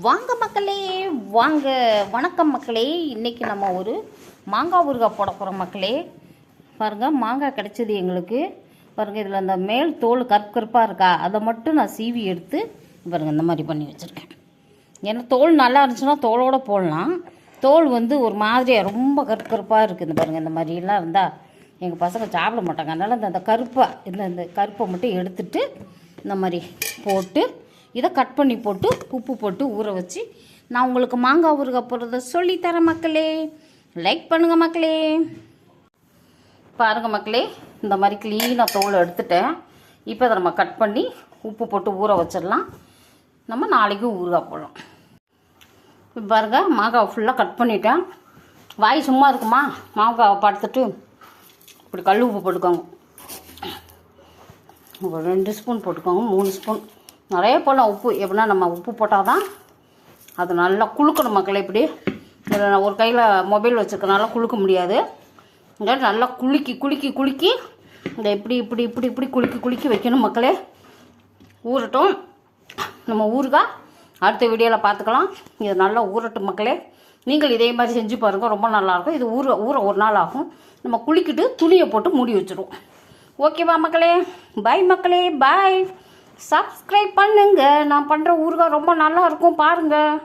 வாங்க மக்களே, வாங்க. வணக்கம் மக்களே. இன்றைக்கி நம்ம ஒரு மாங்காய் ஊறுகாய் போட போகிறோம் மக்களே. பாருங்கள், மாங்காய் கிடச்சிது எங்களுக்கு. பாருங்கள், இதில் அந்த மேல் தோல் கருப்பாக இருக்கா, அதை மட்டும் நான் சீவி எடுத்து பாருங்கள் இந்த மாதிரி பண்ணி வச்சுருக்கேன். ஏன்னா தோல் நல்லா இருந்துச்சுன்னா தோலோடு போடலாம். தோல் ஒரு மாதிரியாக ரொம்ப கருப்பாக இருக்குது பாருங்கள். இந்த மாதிரிலாம் இருந்தால் எங்கள் பசங்க சாப்பிட மாட்டாங்க. அதனால் இந்த கருப்பாக இந்த கருப்பை மட்டும் எடுத்துட்டு இந்த மாதிரி போட்டு இதை கட் பண்ணி போட்டு உப்பு போட்டு ஊற வச்சு நான் உங்களுக்கு மாங்காய் ஊறுகாய் போடுறத சொல்லித்தரேன் மக்களே. லைக் பண்ணுங்கள் மக்களே. பாருங்கள் மக்களே, இந்த மாதிரி க்ளீனாக தோல் எடுத்துட்டேன். இப்போ அதை நம்ம கட் பண்ணி உப்பு போட்டு ஊற வச்சிடலாம். நம்ம நாளைக்கு ஊறுகாய் போடலாம். இப்போ பாருங்கள், மாங்காய் ஃபுல்லாக கட் பண்ணிட்டேன். வாய் சும்மா இருக்குமா? மாங்காவை பார்த்துட்டு இப்படி கல் உப்பு போட்டுக்கோங்க. ஒரு 2 ஸ்பூன் போட்டுக்கோங்க, 3 ஸ்பூன் நிறைய போடலாம் உப்பு. எப்படின்னா நம்ம உப்பு போட்டால் தான் அது நல்லா குளுக்கணும் மக்களே. இப்படி இதில் நான் ஒரு கையில் மொபைல் வச்சுருக்கனால குளுக்க முடியாது. இங்கே நல்லா குலுக்கி இந்த இப்படி இப்படி இப்படி இப்படி குலுக்கி வைக்கணும் மக்களே. ஊறட்டும். நம்ம ஊறுகாய் அடுத்த வீடியோவில் பார்த்துக்கலாம். இது நல்லா ஊறட்டும் மக்களே. நீங்கள் இதே மாதிரி செஞ்சு பாருங்கள், ரொம்ப நல்லாயிருக்கும். இது ஊற ஒரு நாள் ஆகும். நம்ம குளிக்கிட்டு துணியை போட்டு மூடி வச்சுருவோம். ஓகேவா மக்களே? பாய் மக்களே, பாய். சப்ஸ்கிரைப் பண்ணுங்க. நான் பண்ணுற ஊறுகாய் ரொம்ப நல்லா இருக்கும் பாருங்கள்.